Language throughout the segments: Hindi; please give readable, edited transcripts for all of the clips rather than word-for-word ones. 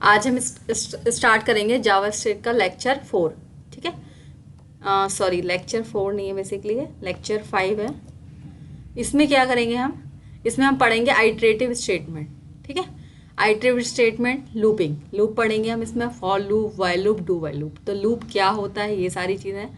आज हम स्टार्ट करेंगे जावास्क्रिप्ट का लेक्चर 4। ठीक है, सॉरी लेक्चर 4 नहीं है, बेसिकली है लेक्चर 5 है। इसमें क्या करेंगे हम, इसमें हम पढ़ेंगे आइटरेटिव स्टेटमेंट। ठीक है, आइटरेटिव स्टेटमेंट, लूपिंग, लूप पढ़ेंगे हम इसमें, for loop, while loop, do while loop. तो लूप क्या होता है, ये सारी चीज़ें,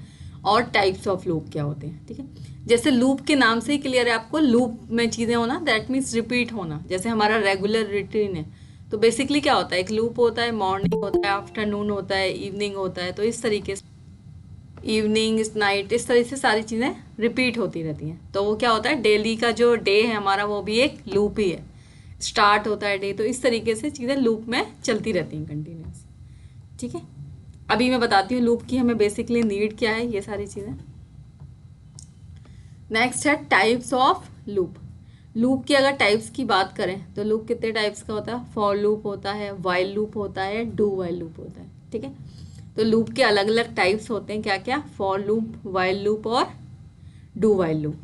और टाइप्स ऑफ लूप क्या होते हैं। ठीक है, जैसे लूप के नाम से ही क्लियर है आपको, लूप में चीज़ें होना, दैट मीन्स रिपीट होना। जैसे हमारा रेगुलर रूटीन है, तो बेसिकली क्या होता है, एक लूप होता है, मॉर्निंग होता है, आफ्टरनून होता है, इवनिंग होता है। तो इस तरीके से इवनिंग, नाइट, इस तरह से सारी चीज़ें रिपीट होती रहती हैं। तो वो क्या होता है, डेली का जो डे है हमारा, वो भी एक लूप ही है। स्टार्ट होता है डे, तो इस तरीके से चीज़ें लूप में चलती रहती हैं कंटिन्यूस। ठीक है, अभी मैं बताती हूँ लूप की हमें बेसिकली नीड क्या है, ये सारी चीज़ें। नेक्स्ट है टाइप्स ऑफ लूप। लूप की अगर टाइप्स की बात करें तो लूप कितने टाइप्स का होता है, फॉर लूप होता है, व्हाइल लूप होता है, डू व्हाइल लूप होता है। ठीक है, तो लूप के अलग अलग टाइप्स होते हैं, क्या क्या, फॉर लूप, व्हाइल लूप और डू व्हाइल लूप।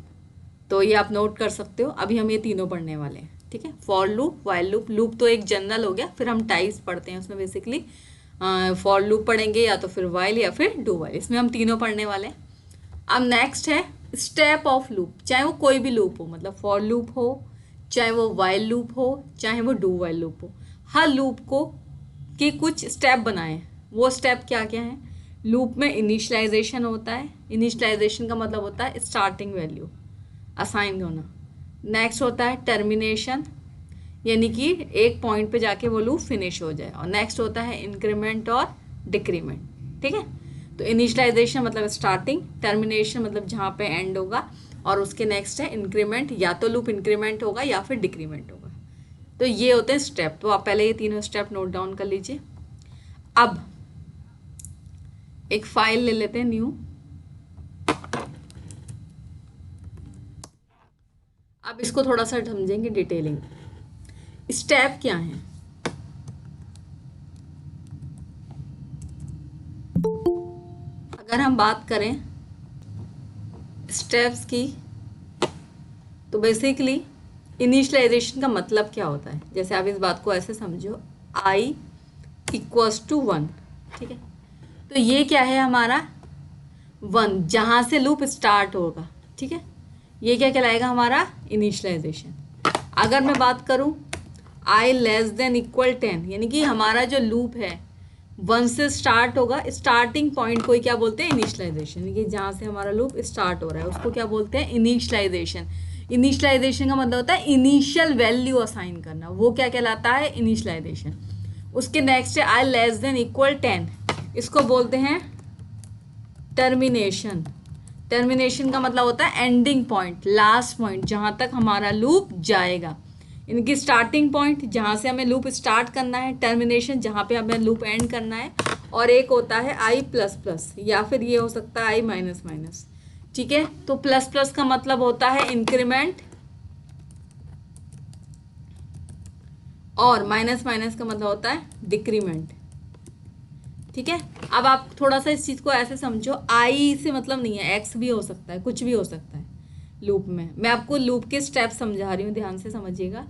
तो ये आप नोट कर सकते हो। अभी हम ये तीनों पढ़ने वाले हैं। ठीक है, for loop, while loop, loop तो एक जनरल हो गया, फिर हम टाइप्स पढ़ते हैं उसमें बेसिकली फॉर लूप पढ़ेंगे या तो फिर व्हाइल या फिर डू व्हाइल, इसमें हम तीनों पढ़ने वाले हैं। अब नेक्स्ट है स्टेप ऑफ लूप, चाहे वो कोई भी लूप हो, मतलब फॉर लूप हो, चाहे वो व्हाइल लूप हो, चाहे वो डू व्हाइल लूप हो, हर लूप को के कुछ स्टेप बनाए। वो स्टेप क्या क्या है, लूप में इनिशियलाइजेशन होता है। इनिशियलाइजेशन का मतलब होता है स्टार्टिंग वैल्यू असाइन होना। नेक्स्ट होता है टर्मिनेशन, यानी कि एक पॉइंट पे जाके वो लूप फिनिश हो जाए। और नेक्स्ट होता है इंक्रीमेंट और डिक्रीमेंट। ठीक है, तो इनिशियलाइजेशन मतलब स्टार्टिंग, टर्मिनेशन मतलब जहाँ पे एंड होगा, और उसके नेक्स्ट है इंक्रीमेंट, या तो लूप इंक्रीमेंट होगा या फिर डिक्रीमेंट होगा। तो ये होते हैं स्टेप। तो आप पहले ये तीनों स्टेप नोट डाउन कर लीजिए। अब एक फाइल ले लेते हैं न्यू। अब इसको थोड़ा सा समझेंगे डिटेलिंग, स्टेप क्या है। अगर हम बात करें स्टेप्स की, तो बेसिकली इनिशियलाइजेशन का मतलब क्या होता है, जैसे आप इस बात को ऐसे समझो, i इक्वल्स टू 1। ठीक है, तो ये क्या है हमारा 1, जहाँ से लूप स्टार्ट होगा। ठीक है, ये क्या कहलाएगा हमारा इनिशियलाइजेशन। अगर मैं बात करूँ i लेस देन इक्वल 10, यानी कि हमारा जो लूप है 1 से स्टार्ट होगा, स्टार्टिंग पॉइंट को ही क्या बोलते हैं, इनिशियलाइजेशन। यानी कि जहाँ से हमारा लूप स्टार्ट हो रहा है उसको क्या बोलते हैं, इनिशियलाइजेशन। इनिशियलाइजेशन का मतलब होता है इनिशियल वैल्यू असाइन करना, वो क्या कहलाता है, इनिशियलाइजेशन। उसके नेक्स्ट है i लेस देन इक्वल 10, इसको बोलते हैं टर्मिनेशन। टर्मिनेशन का मतलब होता है एंडिंग पॉइंट, लास्ट पॉइंट, जहाँ तक हमारा लूप जाएगा। इनकी स्टार्टिंग पॉइंट जहाँ से हमें लूप स्टार्ट करना है, टर्मिनेशन जहाँ पे हमें लूप एंड करना है। और एक होता है i प्लस प्लस, या फिर ये हो सकता है i माइनस माइनस। ठीक है, तो प्लस प्लस का मतलब होता है इंक्रीमेंट, और माइनस माइनस का मतलब होता है डिक्रीमेंट। ठीक है, अब आप थोड़ा सा इस चीज़ को ऐसे समझो, आई से मतलब नहीं है, एक्स भी हो सकता है, कुछ भी हो सकता है लूप में। मैं आपको लूप के स्टेप समझा रही हूँ, ध्यान से समझिएगा।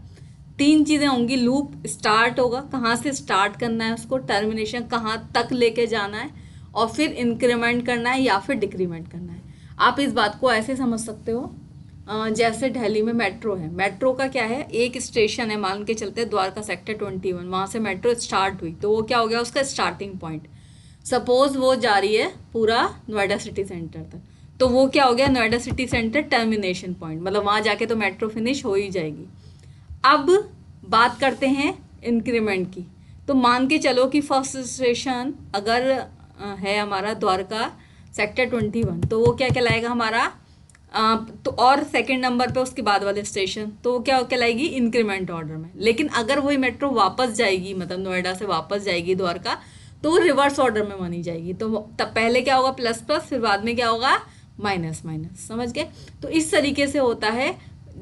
3 चीज़ें होंगी, लूप स्टार्ट होगा, कहाँ से स्टार्ट करना है उसको, टर्मिनेशन कहाँ तक लेके जाना है, और फिर इंक्रीमेंट करना है या फिर डिक्रीमेंट करना है। आप इस बात को ऐसे समझ सकते हो, जैसे दिल्ली में मेट्रो है, मेट्रो का क्या है, एक स्टेशन है, मान के चलते द्वारका सेक्टर 21, वहाँ से मेट्रो स्टार्ट हुई, तो वो क्या हो गया उसका स्टार्टिंग पॉइंट। सपोज वो जा रही है पूरा नोएडा सिटी सेंटर तक, तो वो क्या हो गया, Noida city centre termination point, मतलब वहाँ जाके तो मेट्रो फिनिश हो ही जाएगी। अब बात करते हैं इंक्रीमेंट की। तो मान के चलो कि फर्स्ट स्टेशन अगर है हमारा द्वारका सेक्टर 21, तो वो क्या कहलाएगा हमारा, तो और सेकंड नंबर पे उसके बाद वाले स्टेशन, तो वो क्या कहलाएगी, इंक्रीमेंट ऑर्डर में। लेकिन अगर वही मेट्रो वापस जाएगी, मतलब नोएडा से वापस जाएगी द्वारका, तो वो रिवर्स ऑर्डर में मानी जाएगी। तो तब पहले क्या होगा, प्लस प्लस, फिर बाद में क्या होगा, माइनस माइनस। समझ गए, तो इस तरीके से होता है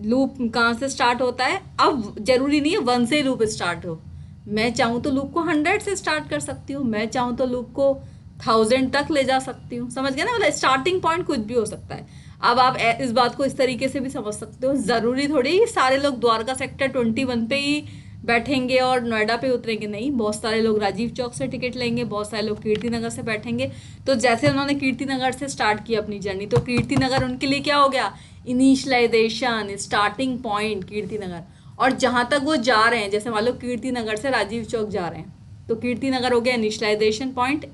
लूप। कहाँ से स्टार्ट होता है, अब जरूरी नहीं है 1 से लूप स्टार्ट हो, मैं चाहूँ तो लूप को 100 से स्टार्ट कर सकती हूँ, मैं चाहूँ तो लूप को 1000 तक ले जा सकती हूँ। समझ गए ना, मतलब स्टार्टिंग पॉइंट कुछ भी हो सकता है। अब आप इस बात को इस तरीके से भी समझ सकते हो, ज़रूरी थोड़ी सारे लोग द्वारका सेक्टर 21 पे ही बैठेंगे और नोएडा पे उतरेंगे, नहीं, बहुत सारे लोग राजीव चौक से टिकट लेंगे, बहुत सारे लोग कीर्ति नगर से बैठेंगे। तो जैसे उन्होंने कीर्ति नगर से स्टार्ट किया अपनी जर्नी, तो कीर्ति नगर उनके लिए क्या हो गया, initialisation, starting point Kirti Nagar. और जहाँ तक वो जा रहे हैं, जैसे मान लो कीर्ति नगर से राजीव चौक जा रहे हैं, तो कीर्ति नगर हो गया इनिशियलाइजेशन पॉइंट,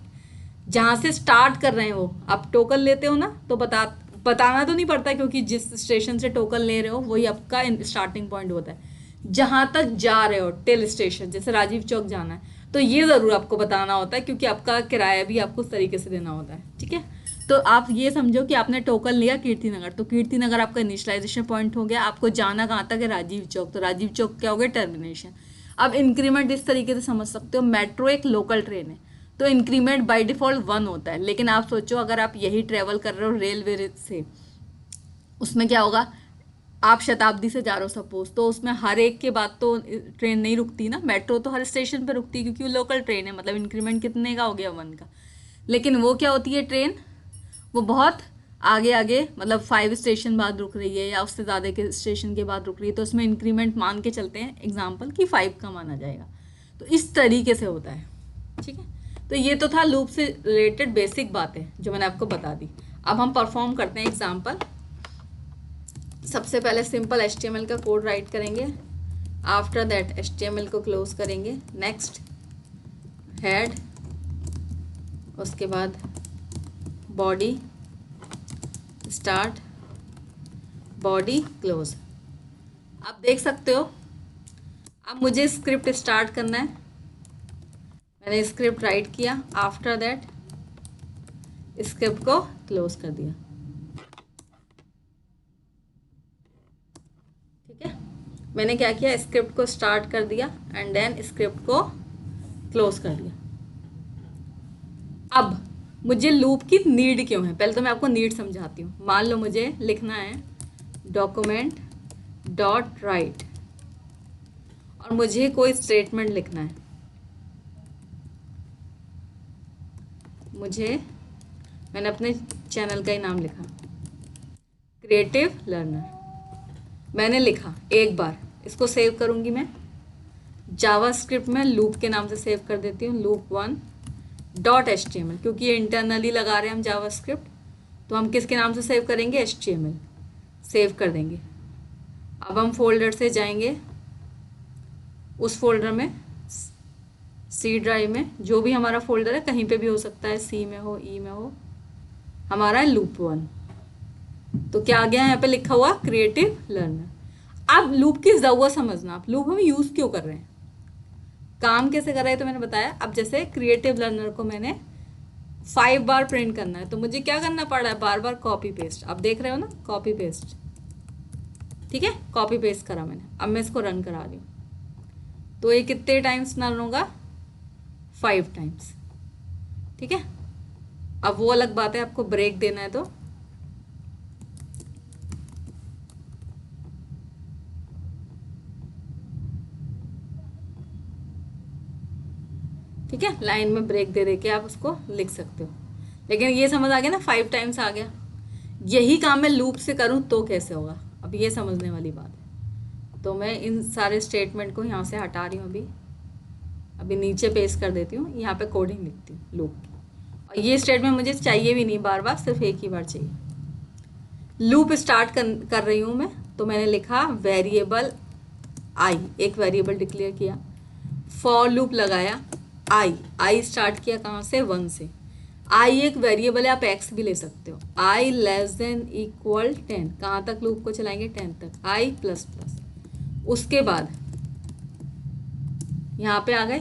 जहाँ से स्टार्ट कर रहे हैं वो। आप टोकन लेते हो ना, तो बताना तो नहीं पड़ता, क्योंकि जिस स्टेशन से टोकन ले रहे हो वही आपका स्टार्टिंग पॉइंट होता है। जहाँ तक जा रहे हो टिल स्टेशन, जैसे राजीव चौक जाना है, तो ये ज़रूर आपको बताना होता है, क्योंकि आपका किराया भी आपको उस तरीके से देना होता है। ठीक है, तो आप ये समझो कि आपने टोकन लिया कीर्ति नगर, तो कीर्ति नगर आपका इनिशियलाइजेशन पॉइंट हो गया। आपको जाना कहाँ तक है, राजीव चौक, तो राजीव चौक क्या हो गया, टर्मिनेशन। अब इंक्रीमेंट इस तरीके से समझ सकते हो, मेट्रो एक लोकल ट्रेन है, तो इंक्रीमेंट बाय डिफॉल्ट 1 होता है। लेकिन आप सोचो अगर आप यही ट्रेवल कर रहे हो रेलवे से, उसमें क्या होगा, आप शताब्दी से जा रहे हो सपोज, तो उसमें हर एक के बाद तो ट्रेन नहीं रुकती ना, मेट्रो तो हर स्टेशन पे रुकती है, क्योंकि वो लोकल ट्रेन है, मतलब इंक्रीमेंट कितने का हो गया, 1 का। लेकिन वो क्या होती है ट्रेन, वो बहुत आगे आगे, मतलब 5 स्टेशन बाद रुक रही है या उससे ज़्यादा के स्टेशन के बाद रुक रही है, तो उसमें इंक्रीमेंट मान के चलते हैं एग्जाम्पल कि 5 का माना जाएगा। तो इस तरीके से होता है। ठीक है, तो ये तो था लूप से रिलेटेड बेसिक बातें जो मैंने आपको बता दी। अब हम परफॉर्म करते हैं एग्जाम्पल। सबसे पहले सिंपल HTML का कोड राइट करेंगे, आफ्टर दैट HTML को क्लोज करेंगे, नेक्स्ट हेड, उसके बाद बॉडी, स्टार्ट, बॉडी, क्लोज। आप देख सकते हो अब मुझे स्क्रिप्ट स्टार्ट करना है, मैंने स्क्रिप्ट राइट किया, आफ्टर दैट स्क्रिप्ट को क्लोज कर दिया। ठीक है, मैंने क्या किया, स्क्रिप्ट को स्टार्ट कर दिया एंड देन स्क्रिप्ट को क्लोज कर दिया। अब मुझे लूप की नीड क्यों है, पहले तो मैं आपको नीड समझाती हूँ। मान लो मुझे लिखना है डॉक्यूमेंट डॉट राइट, और मुझे कोई स्टेटमेंट लिखना है, मैंने अपने चैनल का ही नाम लिखा, क्रिएटिव लर्नर। मैंने लिखा एक बार, इसको सेव करूंगी मैं जावास्क्रिप्ट में, लूप के नाम से सेव कर देती हूँ, loop1.html, क्योंकि ये इंटरनली लगा रहे हैं हम जावास्क्रिप्ट, तो हम किसके नाम से सेव करेंगे, HTML, सेव कर देंगे। अब हम फोल्डर से जाएंगे, उस फोल्डर में C ड्राइव में, जो भी हमारा फोल्डर है, कहीं पे भी हो सकता है, C में हो, E में हो, हमारा है loop1। तो क्या आ गया यहाँ पे लिखा हुआ, क्रिएटिव लर्नर। अब लूप की जरूरत समझना, आप लूप हम यूज क्यों कर रहे हैं, काम कैसे कर रहे हैं, तो मैंने बताया। अब जैसे क्रिएटिव लर्नर को मैंने 5 बार प्रिंट करना है, तो मुझे क्या करना पड़ रहा है, बार बार कॉपी पेस्ट। आप देख रहे हो ना, कॉपी पेस्ट। ठीक है, कॉपी पेस्ट करा मैंने, अब मैं इसको रन करा रही हूँ, तो ये कितने टाइम्स रन होगा, 5 टाइम्स। ठीक है, अब वो अलग बात है, आपको ब्रेक देना है तो ठीक है, लाइन में ब्रेक दे के आप उसको लिख सकते हो। लेकिन ये समझ आ गया ना, 5 टाइम्स आ गया। यही काम मैं लूप से करूँ तो कैसे होगा, अब ये समझने वाली बात है। तो मैं इन सारे स्टेटमेंट को यहाँ से हटा रही हूँ, अभी नीचे पेस्ट कर देती हूँ, यहाँ पे कोडिंग लिखती हूँ लूप की। और ये स्टेटमेंट मुझे चाहिए भी नहीं बार बार, सिर्फ एक ही बार चाहिए। लूप स्टार्ट कर रही हूँ मैं, तो मैंने लिखा वेरिएबल आई, एक वेरिएबल डिक्लेयर किया, फॉर लूप लगाया, आई स्टार्ट किया कहाँ से, 1 से। आई एक वेरिएबल है, आप एक्स भी ले सकते हो। आई लेस देन इक्वल 10, कहाँ तक लूप को चलाएंगे, 10 तक, आई प्लस प्लस। उसके बाद यहाँ पे आ गए।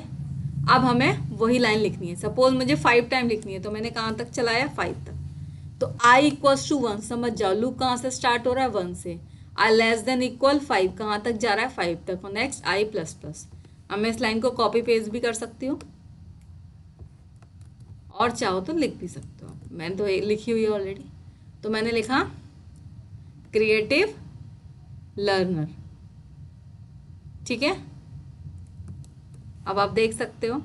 अब हमें वही लाइन लिखनी है, सपोज मुझे 5 टाइम लिखनी है, तो मैंने कहाँ तक चलाया, 5 तक। तो आई इक्वल्स टू 1, समझ जाओ लूप कहाँ से स्टार्ट हो रहा है, 1 से। आई लेस देन इक्वल 5, कहाँ तक जा रहा है, 5 तक, और नेक्स्ट आई प्लस प्लस। अब मैं इस लाइन को कॉपी पेस्ट भी कर सकती हूँ, और चाहो तो लिख भी सकते हो, मैंने तो लिखी हुई है ऑलरेडी। तो मैंने लिखा क्रिएटिव लर्नर। ठीक है, अब आप देख सकते हो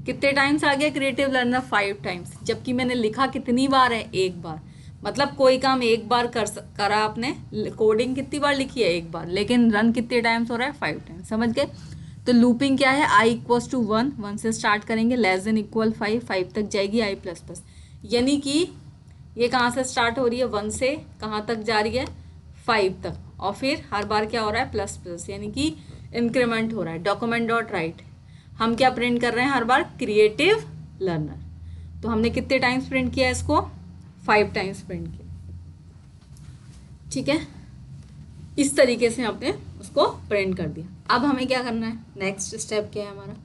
कितने टाइम्स आ गया क्रिएटिव लर्नर, 5 टाइम्स, जबकि मैंने लिखा कितनी बार है, एक बार। मतलब कोई काम एक बार करा आपने, कोडिंग कितनी बार लिखी है, एक बार, लेकिन रन कितने टाइम्स हो रहा है, 5 टाइम्स। समझ गए? तो लूपिंग क्या है, आई इक्वल्स टू 1, 1 से स्टार्ट करेंगे, लेस देन इक्वल 5, 5 तक जाएगी आई प्लस प्लस। यानी कि ये कहाँ से स्टार्ट हो रही है, 1 से कहाँ तक जा रही है, 5 तक, और फिर हर बार क्या हो रहा है, प्लस प्लस, यानी कि इंक्रीमेंट हो रहा है। डॉक्यूमेंट डॉट राइट, हम क्या प्रिंट कर रहे हैं हर बार, क्रिएटिव लर्नर। तो हमने कितने टाइम्स प्रिंट किया इसको, 5 टाइम्स प्रिंट किया। ठीक है, इस तरीके से आपने उसको प्रिंट कर दिया। अब हमें क्या करना है, नेक्स्ट स्टेप क्या है हमारा,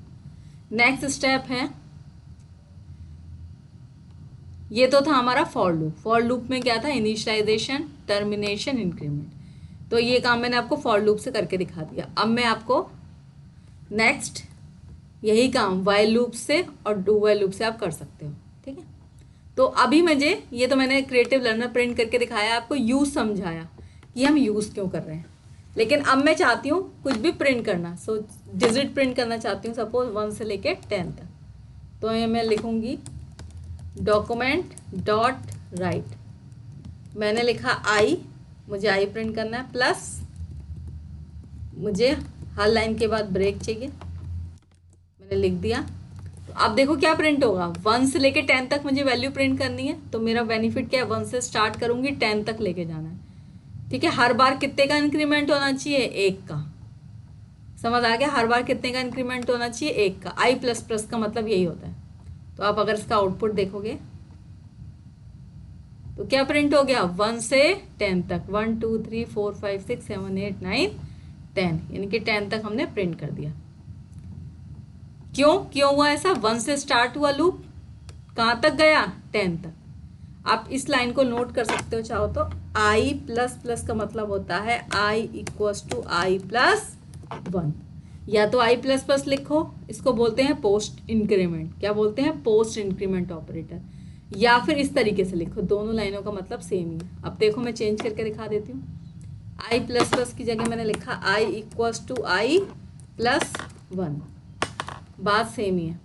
नेक्स्ट स्टेप है, ये तो था हमारा फॉर लूप। फॉर लूप में क्या था, इनिशियलाइजेशन, टर्मिनेशन, इंक्रीमेंट। तो ये काम मैंने आपको फॉर लूप से करके दिखा दिया। अब मैं आपको नेक्स्ट यही काम वाइल लूप से और डू वाइल लूप से आप कर सकते हो। ठीक है, तो अभी मुझे ये तो मैंने क्रिएटिव लर्नर प्रिंट करके दिखाया, आपको यूज समझाया कि हम यूज क्यों कर रहे हैं। लेकिन अब मैं चाहती हूँ कुछ भी प्रिंट करना, सो डिजिट प्रिंट करना चाहती हूँ, सपोज 1 से लेके 10 तक। तो ये मैं लिखूंगी डॉक्यूमेंट डॉट राइट, मैंने लिखा आई, मुझे आई प्रिंट करना है, प्लस मुझे हर लाइन के बाद ब्रेक चाहिए, मैंने लिख दिया। तो अब देखो क्या प्रिंट होगा, 1 से लेके 10 तक मुझे वैल्यू प्रिंट करनी है। तो मेरा बेनिफिट क्या है, 1 से स्टार्ट करूंगी, 10 तक लेके जाना है। ठीक है, हर बार कितने का इंक्रीमेंट होना चाहिए, 1 का। समझ आ गया, हर बार कितने का इंक्रीमेंट होना चाहिए, 1 का। आई प्लस प्लस का मतलब यही होता है। तो आप अगर इसका आउटपुट देखोगे तो क्या प्रिंट हो गया, 1 से 10 तक, 1 2 3 4 5 6 7 8 9 10, यानी कि 10 तक हमने प्रिंट कर दिया। क्यों हुआ ऐसा, 1 से स्टार्ट हुआ लूप, कहाँ तक गया, 10 तक। आप इस लाइन को नोट कर सकते हो चाहो तो, आई प्लस प्लस का मतलब होता है आई इक्वल्स टू आई प्लस 1। या तो आई प्लस प्लस लिखो, इसको बोलते हैं पोस्ट इंक्रीमेंट। क्या बोलते हैं, पोस्ट इंक्रीमेंट ऑपरेटर। या फिर इस तरीके से लिखो, दोनों लाइनों का मतलब सेम ही है। अब देखो मैं चेंज करके दिखा देती हूँ, आई प्लस प्लस की जगह मैंने लिखा आई इक्वल्स टू आई प्लस 1, बात सेम ही है,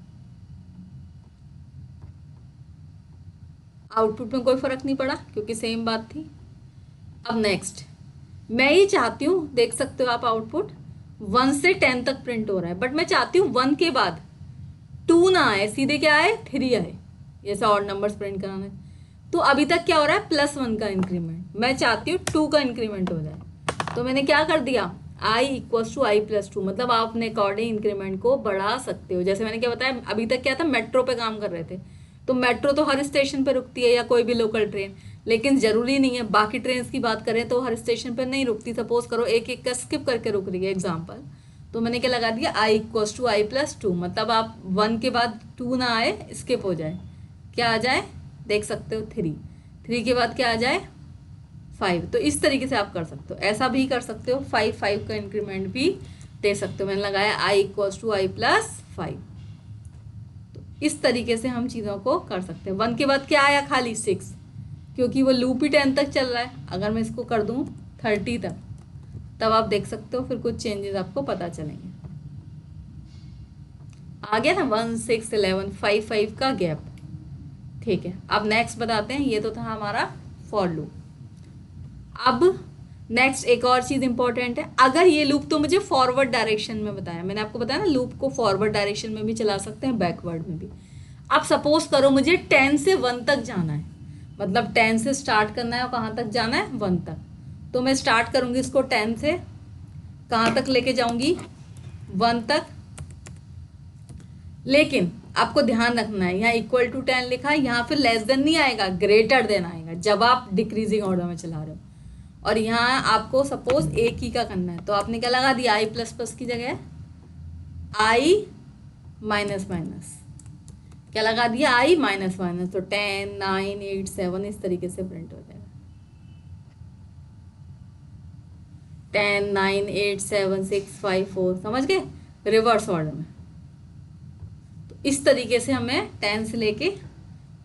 आउटपुट में कोई फर्क नहीं पड़ा क्योंकि सेम बात थी। अब नेक्स्ट मैं ये चाहती हूँ, देख सकते हो आप आउटपुट 1 से 10 तक प्रिंट हो रहा है, बट मैं चाहती हूँ 1 के बाद 2 ना आए, सीधे क्या आए, 3 आए, जैसे और नंबर्स प्रिंट कराना है। तो अभी तक क्या हो रहा है, +1 का इंक्रीमेंट, मैं चाहती हूँ 2 का इंक्रीमेंट हो जाए। तो मैंने क्या कर दिया, आई इक्वल्स टू आई प्लस 2, मतलब आप अपने अकॉर्डिंग इंक्रीमेंट को बढ़ा सकते हो। जैसे मैंने क्या बताया, अभी तक क्या था, मेट्रो पे काम कर रहे थे, तो मेट्रो तो हर स्टेशन पे रुकती है या कोई भी लोकल ट्रेन, लेकिन ज़रूरी नहीं है। बाकी ट्रेन की बात करें तो हर स्टेशन पर नहीं रुकती, सपोज करो एक एक का स्किप करके रुक रही है, एग्जाम्पल। तो मैंने क्या लगा दिया, आई इक्वल्स टू आई प्लस 2, मतलब आप 1 के बाद 2 ना आए, स्किप हो जाए, क्या आ जाए, देख सकते हो 3 के बाद क्या आ जाए, 5। तो इस तरीके से आप कर सकते हो, ऐसा भी कर सकते हो, 5 का इंक्रीमेंट भी दे सकते हो। मैंने लगाया आई इक्वल्स टू आई प्लस 5। तो इस तरीके से हम चीज़ों को कर सकते हैं। 1 के बाद क्या आया, खाली 6, क्योंकि वो लूप ही 10 तक चल रहा है। अगर मैं इसको कर दूं 30 तक, तब आप देख सकते हो फिर कुछ चेंजेस आपको पता चलेंगे। आ गया ना, 1 6 11 5 का गैप। ठीक है, अब नेक्स्ट बताते हैं, ये तो था हमारा फॉर लूप। अब नेक्स्ट एक और चीज़ इंपॉर्टेंट है, अगर ये लूप तो मुझे फॉरवर्ड डायरेक्शन में बताया, मैंने आपको बताया ना लूप को फॉरवर्ड डायरेक्शन में भी चला सकते हैं, बैकवर्ड में भी। अब सपोज करो मुझे 10 से 1 तक जाना है, मतलब 10 से स्टार्ट करना है और कहाँ तक जाना है, 1 तक। तो मैं स्टार्ट करूँगी इसको 10 से, कहाँ तक लेके जाऊँगी, 1 तक। लेकिन आपको ध्यान रखना है, यहाँ इक्वल टू 10 लिखा है, यहाँ फिर लेस देन नहीं आएगा, ग्रेटर देन आएगा जब आप डिक्रीजिंग ऑर्डर में चला रहे हो। और यहाँ आपको सपोज एक ही का करना है, तो आपने क्या लगा दिया, आई प्लस प्लस की जगह आई माइनस माइनस, क्या लगा दिया, आई माइनस माइनस। तो 10 9 8 7 इस तरीके से प्रिंट हो जाएगा, 10 9 8 7 6 5 4, समझ गए, रिवर्स ऑर्डर में। तो इस तरीके से हमें 10 से लेके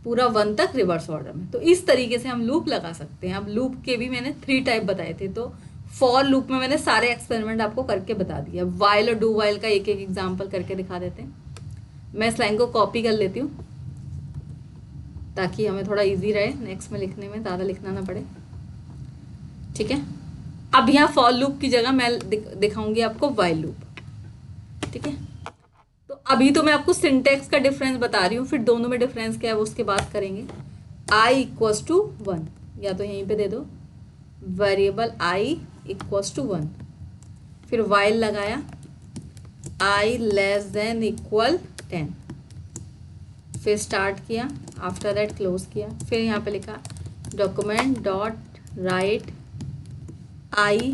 पूरा 1 तक रिवर्स ऑर्डर में, तो इस तरीके से हम लूप लगा सकते हैं। अब लूप के भी मैंने 3 टाइप बताए थे, तो फॉर लूप में मैंने सारे एक्सपेरिमेंट आपको करके बता दिया। वाइल और डू वाइल का एक एक एग्जाम्पल करके दिखा देते हैं। मैं इस लाइन को कॉपी कर लेती हूँ, ताकि हमें थोड़ा इजी रहे नेक्स्ट में लिखने में, ज़्यादा लिखना ना पड़े। ठीक है, अब यहाँ फॉर लूप की जगह मैं दिखाऊंगी आपको वाइल लूप। ठीक है, तो अभी तो मैं आपको सिंटेक्स का डिफरेंस बता रही हूँ, फिर दोनों में डिफरेंस क्या है वो उसके बाद करेंगे। आई इक्वल्स टू 1, या तो यहीं पे दे दो वेरिएबल आई इक्वल्स टू 1, फिर वाइल लगाया आई लेस देन इक्वल 10, फिर स्टार्ट किया, आफ्टर दैट क्लोज किया, फिर यहाँ पे लिखा document dot write I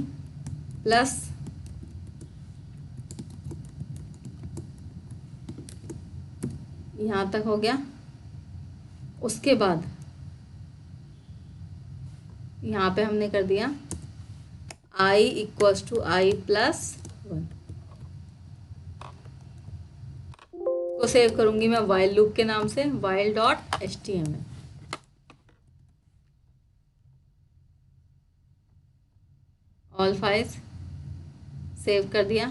plus यहाँ तक हो गया। उसके बाद यहाँ पे हमने कर दिया आई इक्वल्स टू आई प्लस 1 को सेव करूंगी मैं वाइल लूप के नाम से, while dot HTML। All files save कर दिया।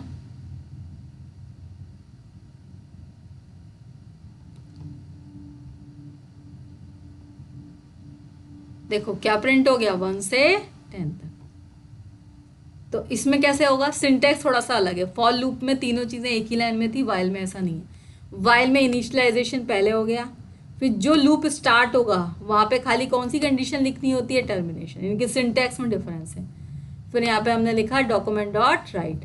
देखो क्या प्रिंट हो गया 1 से 10 तक। तो इसमें कैसे होगा, सिंटेक्स थोड़ा सा अलग है। फॉर लूप में तीनों चीज़ें एक ही लाइन में थी, वाइल में ऐसा नहीं है। वाइल में इनिशियलाइजेशन पहले हो गया, फिर जो लूप स्टार्ट होगा वहाँ पे खाली कौन सी कंडीशन लिखनी होती है, टर्मिनेशन। इनके सिंटेक्स में डिफरेंस है। फिर यहाँ पे हमने लिखा डॉक्यूमेंट डॉट राइट,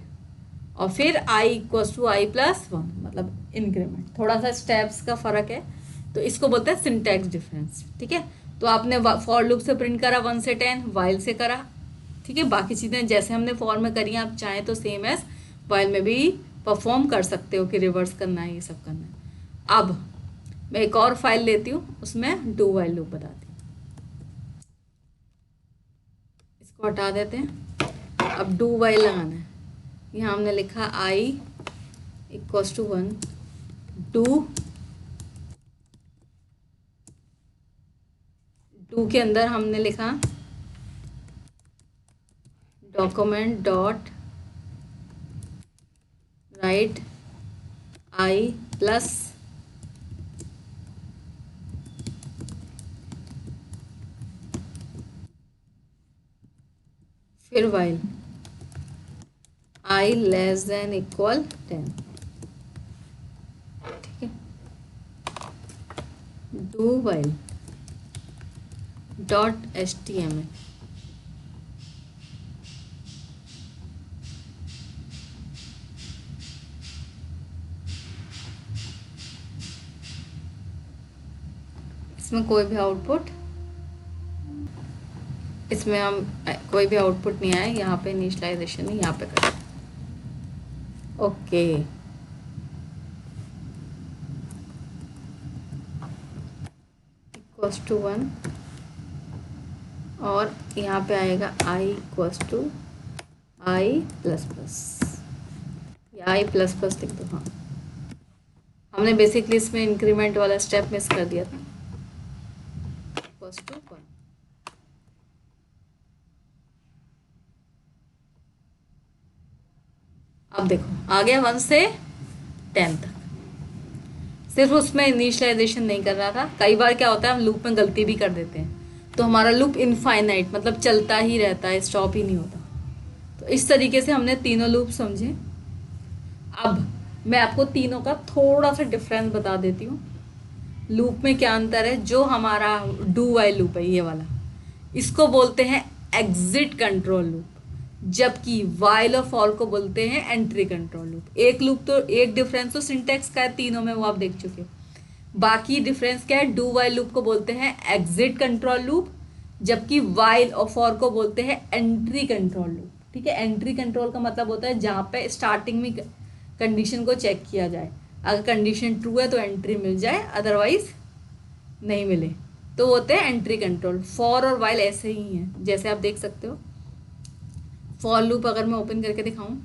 और फिर आई इक्वल्स टू आई प्लस 1, मतलब इंक्रीमेंट। थोड़ा सा स्टेप्स का फर्क है, तो इसको बोलते हैं सिंटेक्स डिफरेंस। ठीक है, तो आपने फॉर लूप से प्रिंट करा 1 से 10, वाइल से करा। ठीक है, बाकी चीज़ें जैसे हमने फॉर में करी हैं, आप चाहें तो सेम एज वाइल में भी परफॉर्म कर सकते हो कि रिवर्स करना है, ये सब करना है। अब मैं एक और फाइल लेती हूँ, उसमें डू वाइल लूप बताती हूँ। इसको हटा देते हैं। अब डू वाइल लगाना है। यहाँ हमने लिखा आई इक्वल्स टू 1, डू के अंदर हमने लिखा document dot write I plus फिर while I less then equal 10। ठीक है, डू वाइल डॉट HTML। इसमें कोई भी आउटपुट, इसमें हम कोई भी आउटपुट नहीं आया। यहाँ पे इनिशियलाइजेशन नहीं, यहाँ पे करें। ओके, इक्वल्स टू 1, और यहाँ पे आएगा I equals to I plus plus, या आई प्लस प्लस लिख दो। हाँ, हमने बेसिकली इसमें इंक्रीमेंट वाला स्टेप मिस कर दिया था। Equals to 1। अब देखो आ गया 1 से 10 तक। सिर्फ उसमें इनिशियलाइजेशन नहीं कर रहा था। कई बार क्या होता है, हम लूप में गलती भी कर देते हैं, तो हमारा लूप इनफाइनाइट मतलब चलता ही रहता है, स्टॉप ही नहीं होता। तो इस तरीके से हमने तीनों लूप समझे। अब मैं आपको तीनों का थोड़ा सा डिफरेंस बता देती हूँ। लूप में क्या अंतर है। जो हमारा डू वाइल लूप है ये वाला, इसको बोलते हैं एग्जिट कंट्रोल लूप, जबकि वाइल और फॉर को बोलते हैं एंट्री कंट्रोल लूप। एक लूप तो एक डिफरेंस तो सिंटेक्स का है तीनों में, वो आप देख चुके। बाकी डिफरेंस क्या है, डू वाइल लूप को बोलते हैं एग्जिट कंट्रोल लूप, जबकि वाइल और फॉर को बोलते हैं एंट्री कंट्रोल लूप। ठीक है, एंट्री कंट्रोल का मतलब होता है जहाँ पे स्टार्टिंग में कंडीशन को चेक किया जाए, अगर कंडीशन ट्रू है तो एंट्री मिल जाए, अदरवाइज नहीं मिले, तो होते हैं एंट्री कंट्रोल। फॉर और वाइल ऐसे ही हैं, जैसे आप देख सकते हो। फॉर लूप अगर मैं ओपन करके दिखाऊं,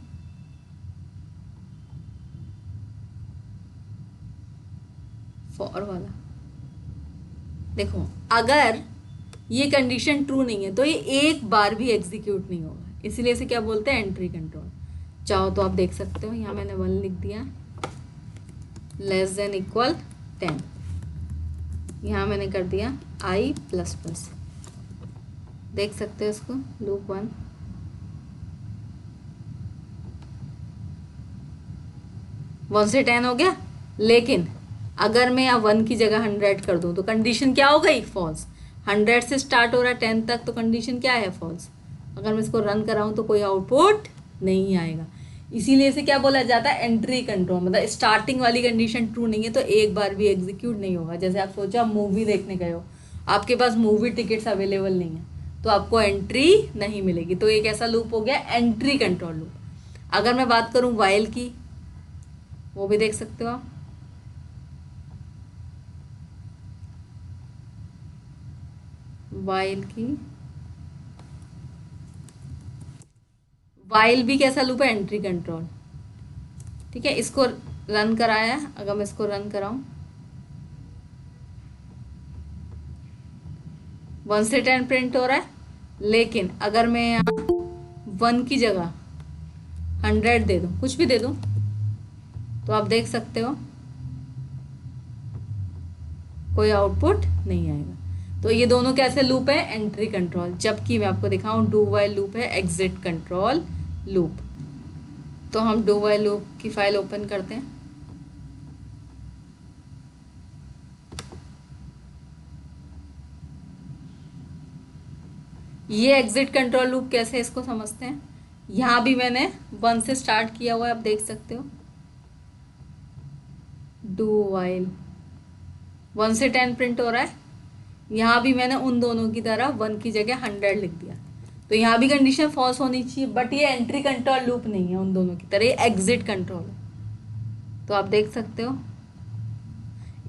फॉर वाला देखो, अगर ये कंडीशन ट्रू नहीं है तो ये एक बार भी एग्जीक्यूट नहीं होगा, इसलिए इसे क्या बोलते हैं एंट्री कंट्रोल। चाहो तो आप देख सकते हो, यहाँ मैंने 1 लिख दिया, लेस देन इक्वल 10, यहाँ मैंने कर दिया i प्लस प्लस, देख सकते हो इसको, लूप 1। वन से 10 हो गया, लेकिन अगर मैं यहाँ 1 की जगह 100 कर दूँ तो कंडीशन क्या हो गई, फॉल्स। 100 से स्टार्ट हो रहा है 10 तक, तो कंडीशन क्या है, फॉल्स। अगर मैं इसको रन कराऊँ तो कोई आउटपुट नहीं आएगा। इसीलिए इसे क्या बोला जाता है, एंट्री कंट्रोल। मतलब स्टार्टिंग वाली कंडीशन ट्रू नहीं है तो एक बार भी एग्जीक्यूट नहीं होगा। जैसे आप सोचो आप मूवी देखने गए हो, आपके पास मूवी टिकट्स अवेलेबल नहीं है, तो आपको एंट्री नहीं मिलेगी। तो एक ऐसा लूप हो गया एंट्री कंट्रोल लूप। अगर मैं बात करूँ वाइल की, वो भी देख सकते हो आप। वाइल की, वाइल भी कैसा लूप है, एंट्री कंट्रोल। ठीक है, इसको रन कराया है। अगर मैं इसको रन कराऊं, 1 से 10 प्रिंट हो रहा है, लेकिन अगर मैं यहाँ 1 की जगह 100 दे दूं, कुछ भी दे दूं, तो आप देख सकते हो कोई आउटपुट नहीं आएगा। तो ये दोनों कैसे लूप है, एंट्री कंट्रोल। जबकि मैं आपको दिखाऊं डू वाइल लूप है एग्जिट कंट्रोल लूप। तो हम डू वाइल लूप की फाइल ओपन करते हैं। ये एग्जिट कंट्रोल लूप कैसे, इसको समझते हैं। यहाँ भी मैंने 1 से स्टार्ट किया हुआ है, आप देख सकते हो। डू वाइल 1 से 10 प्रिंट हो रहा है, यहाँ भी मैंने उन दोनों की तरह 1 की जगह 100 लिख दिया। तो यहाँ भी कंडीशन फॉल्स होनी चाहिए, बट ये एंट्री कंट्रोल लूप नहीं है उन दोनों की तरह, ये एग्जिट कंट्रोल है। तो आप देख सकते हो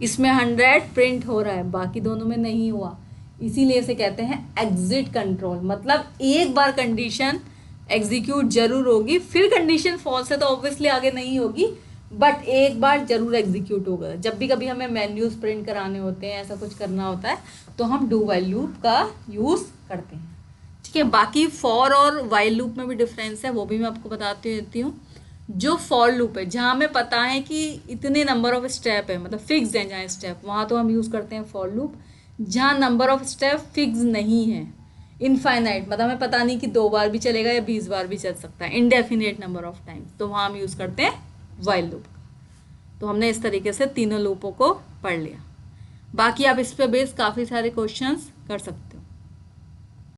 इसमें 100 प्रिंट हो रहा है, बाकी दोनों में नहीं हुआ। इसीलिए इसे कहते हैं एग्जिट कंट्रोल। मतलब एक बार कंडीशन एग्जीक्यूट जरूर होगी, फिर कंडीशन फॉल्स है तो ऑब्वियसली आगे नहीं होगी, बट एक बार जरूर एग्जीक्यूट होगा। जब भी कभी हमें मेन्यूज प्रिंट कराने होते हैं, ऐसा कुछ करना होता है, तो हम डू वाइल लूप का यूज करते हैं। ठीक है, बाकी फॉर और वाइल लूप में भी डिफरेंस है, वो भी मैं आपको बताती रहती हूँ। जो फॉर लूप है, जहाँ हमें पता है कि इतने नंबर ऑफ स्टेप है, मतलब फिक्स है जहाँ स्टेप, वहाँ तो हम यूज़ करते हैं फॉर लूप। जहाँ नंबर ऑफ स्टेप फिक्स नहीं है, इनफाइनाइट, मतलब हमें पता नहीं कि 2 बार भी चलेगा या 20 बार भी चल सकता है, इनडेफिनेट नंबर ऑफ टाइम, तो वहाँ हम यूज़ करते हैं वाइल लूप का। तो हमने इस तरीके से तीनों लूपों को पढ़ लिया। बाकी आप इस पे बेस काफ़ी सारे क्वेश्चंस कर सकते हैं।